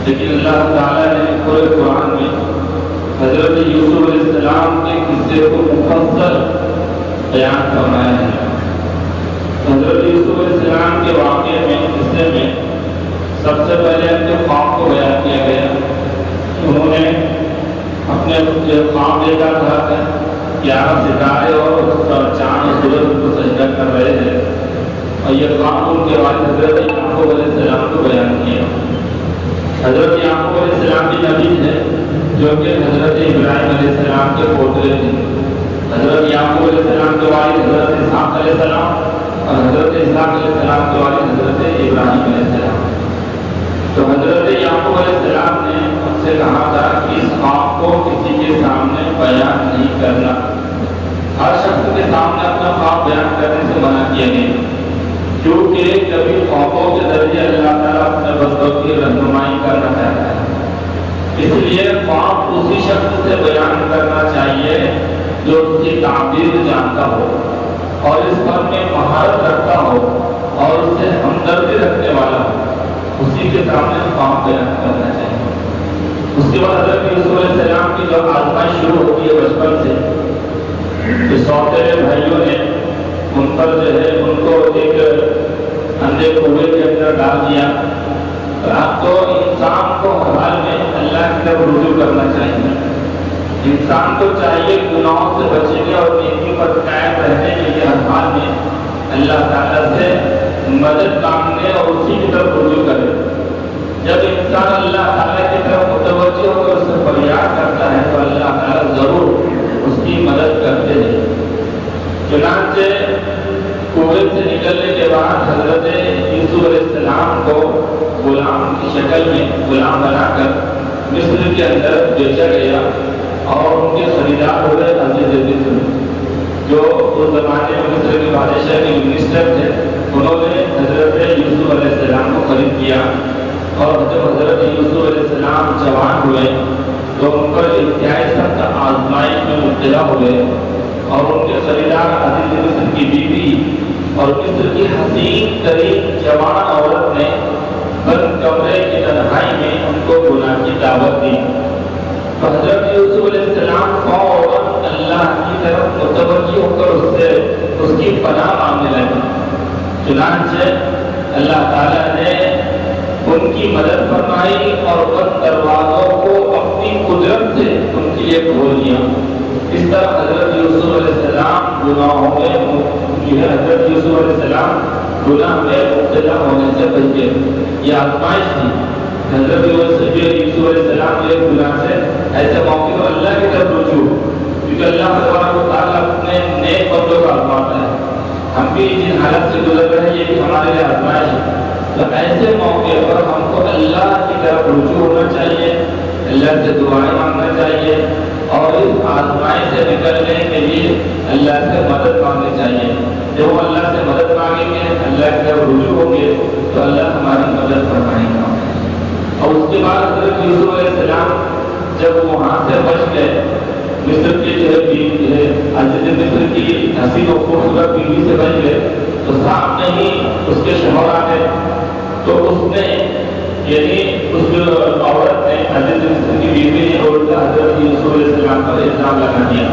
لیکن اللہ تعالیٰ نے پورے قرآن میں حضرت یوسف علیہ السلام کے قصے کو مفصل بیان فرمایا ہے۔ حضرت یوسف علیہ السلام کے واقعے میں قصے میں سب سے پہلے ان کے خواب کو بیان کیا گیا۔ انہوں نے اپنے خواب دیکھا تھا کہ 11 ستارے اور چاند اور سورج کو سجدہ کر رہے ہیں، اور یہ خواب ان کے والد حضرت یعقوب علیہ السلام کو بیان کیا۔ حضرت یعقوب علیہ السلام کی نبی ہے جو کہ حضرت ابراہیم علیہ السلام کے پوترے تھے۔ حضرت یعقوب علیہ السلام کے والد حضرت اسحاق علیہ السلام اور حضرت اسحاق علیہ السلام کے والد حضرت ابراہیم علیہ السلام۔ تو حضرت یعقوب علیہ السلام نے ان سے کہا تھا کہ اس خواب کو کسی کے سامنے بیان نہیں کرنا۔ ہر شخص کے سامنے اپنا خواب بیان کرنے سے منع کیا گیا، کیونکہ کبھی خوابوں کے ذریعے اللہ تعالیٰ اپنے بندوں کی رہنمائی کرنا چاہتا ہے۔ اس لیے خواب اسی شخص سے بیان کرنا چاہیے جو اس کی تعبیر جانتا ہو اور اس پر میں مہارت رکھتا ہو اور اس سے ہمدردی رکھنے والا ہو، اسی کے سامنے خواب بیان کرنا چاہیے۔ اس کے بعد حضرت یوسف علیہ السلام کی جو آزمائش شروع ہوتی ہے بچپن سے، کہ سوتیلے بھائیوں نے ان پر جو ہے ان کو ایک اندھے کنویں کے اندر ڈال دیا۔ اب تو انسان کو ہر حال میں اللہ کی طرف رجوع کرنا چاہیے۔ انسان کو چاہیے گناہوں سے بچنے اور نیکی پر قائم رہنے کے لیے ہر حال میں اللہ تعالیٰ سے مدد مانگنے اور اسی کی طرف رجوع کرے۔ جب انسان اللہ تعالیٰ کی طرف متوجہ ہو کر اس سے فریاد کرتا ہے تو اللہ تعالیٰ ضرور اس کی مدد کرتے ہیں۔ چنانچہ کنویں سے نکلنے کے بعد حضرت یوسف علیہ السلام کو غلام کی شکل میں غلام بنا کر مصر کے اندر بیچا گیا، اور ان کے خریدار ہوئے عزیز مصر، جو اس زمانے میں مصر کے بادشاہ کے منسٹر تھے۔ انہوں نے حضرت یوسف علیہ السلام کو خرید کیا، اور جب حضرت یوسف علیہ السلام جوان ہوئے تو ان پر انتہائی سخت آزمائش میں مبتلا ہوئے، اور ان کے خریدار عزیز مصر کی بیوی اور مصر کی حسین ترین جوان عورت نے بند کمرے کی تنہائی میں ان کو گناہ کی دعوت دی۔ تو حضرت یوسف علیہ السلام فوراً اللہ کی طرف متوجہ ہو کر اس کی پناہ مانگنے لگے۔ چنانچہ اللہ تعالیٰ نے ان کی مدد فرمائی اور بند دروازوں کو اپنی قدرت سے ان کے لیے کھول دیا۔ اس طرح حضرت یوسف علیہ السلام گناہوں میں حضرت یوسف علیہ السلام گناہ میں مبتلا ہونے سے بچ گئے۔ یہ آزمائش تھی۔ حضرت یوسف علیہ السلام کے گناہ سے ایسے موقع پر اللہ کی طرف رجوع، کیونکہ اللہ تبارک و تعالیٰ اپنے نیک بندوں کا آزماتا ہے۔ ہم بھی جن حالت سے گزر رہے ہیں یہ بھی ہمارے لیے آزمائش ہے، تو ایسے موقع پر ہم کو اللہ کی طرف رجوع ہونا چاہیے، اللہ سے دعائیں مانگنا چاہیے، اور اس آزمائش سے نکلنے کے لیے اللہ سے مدد مانگنی چاہیے۔ جب ہم اللہ سے مدد مانگیں گے، اللہ کی طرف رجوع ہوں گے تو اللہ ہماری مدد فرمائے گا۔ اور اس کے بعد حضرت یوسف علیہ السلام جب وہاں سے بچ گئے، مصر کی جو ہے عزیز مصر کی حسین و خوبصورت بیوی سے بچ گئے، تو سامنے ہی اس کے شوہر آ گئے۔ تو اس نے یعنی اس عورت نے عزیز مصر کی بیوی نے حضرت یوسف علیہ السلام پر الزام لگا دیا۔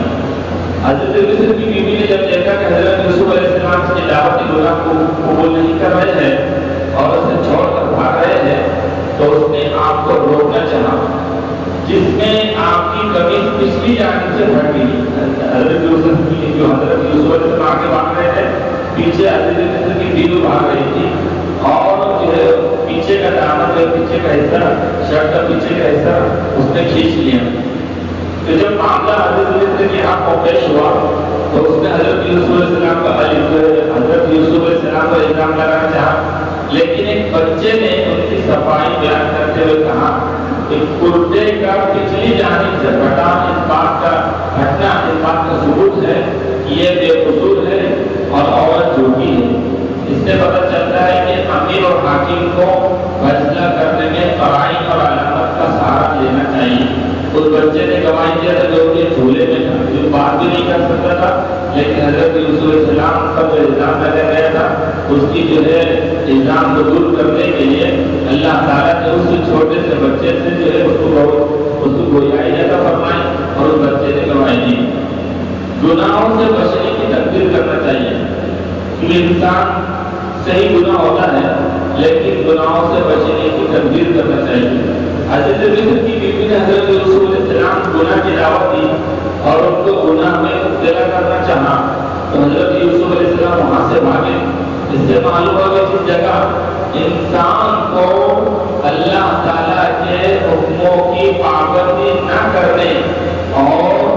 حضرت مصر کی بیوی نے جب دیکھا کہ حضرت یوسف علیہ السلام کی دعوت گناہ کو قبول نہیں کر رہے ہیں اور اسے چھوڑ کر بھاگ رہے ہیں، تو اس نے آپ کو روکنا چاہا، جس میں آپ کی قمیص پچھلی جانب سے پھٹ گئی۔ حضرت یوسف علیہ السلام آگے بھاگ رہے تھے، پیچھے عزیز مصر کی بیوی بھاگ رہی تھی، اور جو ہے پیچھے کا دامن کا پیچھے کا حصہ، شرٹ کا پیچھے کا حصہ اس نے کھینچ لیا۔ تو جب معاملہ عزیز مصر کے ہاتھ کو پیش ہوا تو اس نے حضرت یوسف علیہ السلام کا الزام لگانا چاہا، لیکن ایک بچے نے ان کی صفائی بیان کرتے ہوئے کہا کہ کرتے کا پچھلی جانب سے پھٹا اس بات کا ثبوت ہے کہ یہ بے قصور ہے اور عورت جھوٹی ہے۔ اس سے پتہ چلتا ہے کہ امیر اور حاکم کو فیصلہ کرنے میں قرائن اور علامت کا سہارا لینا چاہیے۔ اس بچے نے گواہی دیا تھا جو کہ جھولے میں تھا، جو بات بھی نہیں کر سکتا تھا لیکن حضرت یوسف علیہ السلام پر جو الزام لگایا گیا تھا اس کی جو ہے الزام کو دور کرنے کے لیے اللہ تعالیٰ نے اس چھوٹے سے بچے سے جو ہے اس کو گویائی عطا فرمائی اور اس بچے نے گواہی دی۔ گناہوں سے بچنے کی تدبیر کرنا چاہیے، کیونکہ انسان صحیح گناہ ہوتا ہے لیکن گناہوں سے بچنے کی تدبیر کرنا چاہیے۔ حضرت مصر کی بیوی نے حضرت یوسف علیہ السلام گناہ کی دعوت دی اور ان کو گناہ میں مبتلا کرنا چاہا تو حضرت یوسف علیہ السلام وہاں سے بھاگے۔ اس سے معلوم ہوا کہ جس جگہ انسان کو اللہ تعالیٰ کے حکموں کی پابندی نہ کرنے اور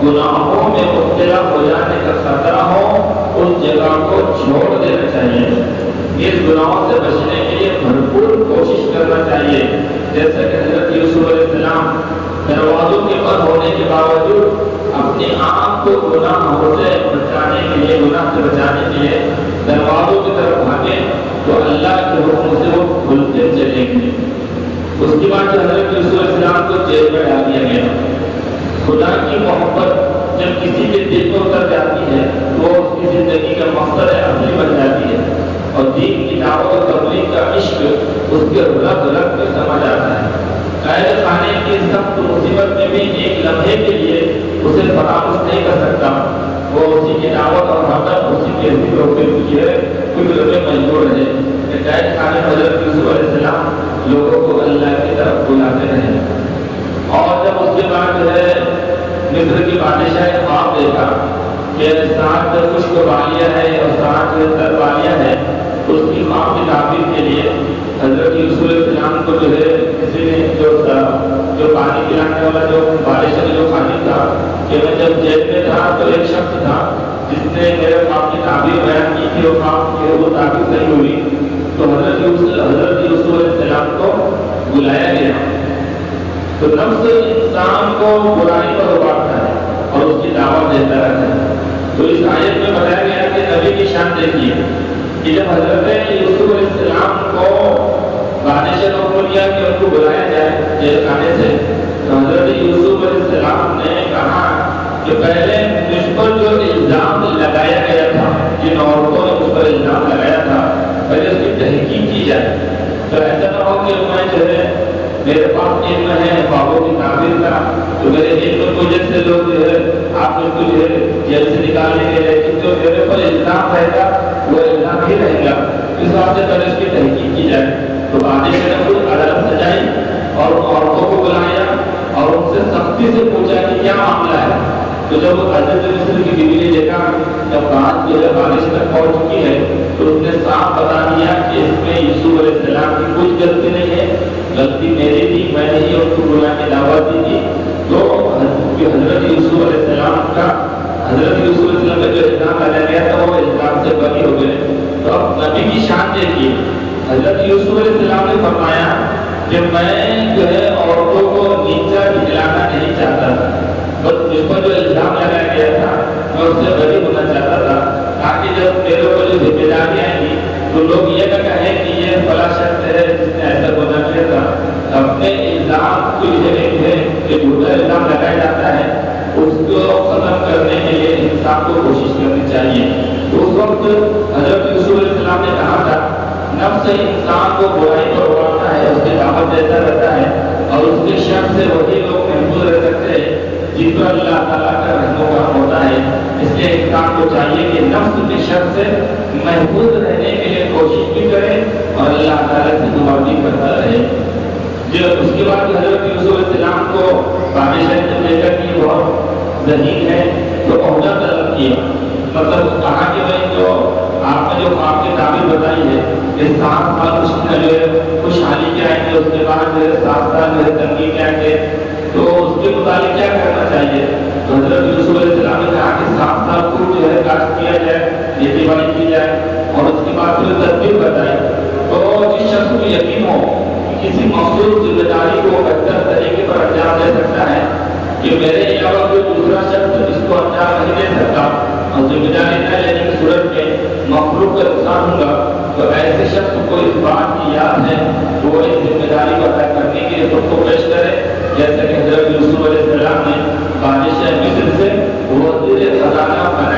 گناہوں میں مبتلا ہو جانے کا خطرہ ہو اس جگہ کو چھوڑ دینا چاہیے۔ اس گناہوں سے بچنے کے لیے بھرپور کوشش کرنا چاہیے، جیسا کہ حضرت یوسف علیہ السلام دروازوں کے بند ہونے کے باوجود اپنی آنکھ کو گناہوں سے بچانے کے لیے، گناہ سے بچانے کے لیے دروازوں کی طرف بھاگے تو اللہ کے حکم سے وہ کھلتے چلیں گے۔ اس کے بعد حضرت یوسف علیہ السلام کو جیل میں ڈال دیا گیا۔ خدا کی محبت جب کسی کے دل کو اتر جاتی ہے تو اس کی زندگی کا مقصد اصلی بن جاتی ہے اور دین کی دعوت و تبلیغ کا عشق اس کے رگ رگ میں سمجھ آتا ہے۔ قید خانے کی سخت مصیبت میں بھی ایک لمحے کے لیے اسے فراموش نہیں کر سکتا، وہ اسی کی دعوت اور مدد اسی کے ذکر و فکر کی ہے فکر میں مجبور رہے کہ قید خانے میں حضرت یوسف علیہ السلام لوگوں کو اللہ کی طرف بلاتے رہے۔ اور جب اس کے بعد جو ہے مصر کی بادشاہ نے خواب دیکھا کہ 7 خشک بالیاں ہے اور 7 تر بالیاں ہے، تو اس کی خواب کی تعبیر کے لیے حضرت یوسف علیہ السلام کو جو ہے کسی نے جو پانی پلانے والا جو بادشاہ نے جو خادم تھا کہ میں جب جیل میں تھا تو ایک شخص تھا جس نے میرے خواب کی تعبیر بیان کی تھی، وہ خواب کی وہ تعبیر صحیح ہوئی تو حضرت یوسف علیہ السلام کو بلایا گیا۔ تو نفس انسان کو برائی پر ابھارتا ہے اور اس کی دعوت دیتا رہتا ہے۔ تو اس آیت میں بتایا گیا کہ نبی کی شان دیکھیے کہ جب حضرت یوسف علیہ السلام کو بادشاہ نے حکم دیا کہ ان کو بلایا جائے جیل خانے سے، تو حضرت یوسف علیہ السلام نے کہا کہ پہلے مجھ پر جو الزام لگایا گیا تھا، جن عورتوں نے مجھ پر الزام لگایا تھا، پہلے اس کی تحقیق کی جائے۔ تو ایسا نہ ہو کہ میں جو ہے میرے پاس علم ہے خوابوں کی تعبیر کا، تو میرے علم کی وجہ سے لوگ جو ہے آپ مجھ کو جو ہے جیل سے نکال لیں گے، لیکن جو میرے پر الزام رہے گا وہ الزام ہی رہے گا۔ اس واسطے پہلے اس کی تحقیق کی جائے۔ تو بادشاہ نے خود عدالت سجائی اور عورتوں کو بلایا اور ان سے سختی سے پوچھا کہ کیا معاملہ ہے۔ تو جب حضرت مصر کی بیوی نے دیکھا جب بات جو ہے بادشاہ تک پہنچ چکی ہے تو اس نے صاف بتا دیا کہ اس میں یوسف علیہ السلام کی کوئی غلطی نہیں ہے، غلطی میری تھی، میں نے ہی ان کو بلا کے دعوت دی تھی۔ تو حضرت یوسف علیہ السلام کا جو الزام لگایا گیا تھا وہ الزام سے بری ہو گئے۔ تو اب نبی کی شان دیکھیے، حضرت یوسف علیہ السلام نے فرمایا کہ میں جو ہے عورتوں کو نیچا دکھلانا نہیں چاہتا تھا، بس مجھ پر جو الزام لگایا گیا تھا میں اس سے بری ہونا چاہتا تھا، تاکہ جب میرے اوپر جو ذمہ داری آئیں گی تو لوگ یہ نہ کہیں کہ یہ فلاں شخص ہے جس نے ایسا گناہ کیا تھا۔ اپنے الزام کی جو ہے کہ جھوٹا الزام لگایا جاتا ہے اس کو ختم کرنے کے لیے انسان کو کوشش کرنی چاہیے۔ تو اس وقت حضرت یوسف علیہ السلام نے کہا تھا نفس انسان کو برائی پر ابھارتا ہے، اس کی دعوت دیتا رہتا ہے اور اس کے شر سے وہی لوگ محفوظ رہ سکتے ہیں جن پر اللہ تعالیٰ کا رحم و کرم ہوتا ہے۔ اس لیے انسان کو چاہیے کہ نفس کے شر سے محفوظ رہنے کے لیے کوشش بھی کرے اور اللہ تعالیٰ سے دعا بھی کرتا رہے۔ جو اس کے بعد حضرت یوسف علیہ السلام کو بادشاہ نے دیکھا کہ بہت ذہین ہے تو عہدہ طلب کیا، مطلب کہا کہ بھائی جو آپ نے جو خواب کی تعبیر بتائی ہے کہ 7 سال اس میں جو ہے خوشحالی کے آئیں گے، اس کے بعد جو ہے 7 سال جو ہے تنگی کے آئیں گے، تو اس کے مطابق کیا کرنا چاہیے؟ تو حضرت یوسف علیہ السلام نے کہا کہ 7 سال کو جو ہے کاشت کیا جائے، کھیتی باڑی کی جائے اور اس کے بعد پھر تدبیر بتائی۔ تو جس شخص کو یقین ہو کسی مخصوص ذمہ داری کو بہتر طریقے پر انجام دے سکتا ہے کہ میرے علاوہ کوئی دوسرا شخص اس کو انجام نہیں دے سکتا اور ذمہ داری نہ لینے کی صورت میں مخلوق کا نقصان ہوگا، تو ایسے شخص کو اس بات کی یاد ہے کہ وہ اس ذمہ داری کو ادا کرنے کے لیے خود کو پیش کرے، جیسا کہ حضرت یوسف علیہ السلام نے بادشاہ مصر سے وزیر خزانہ بنایا۔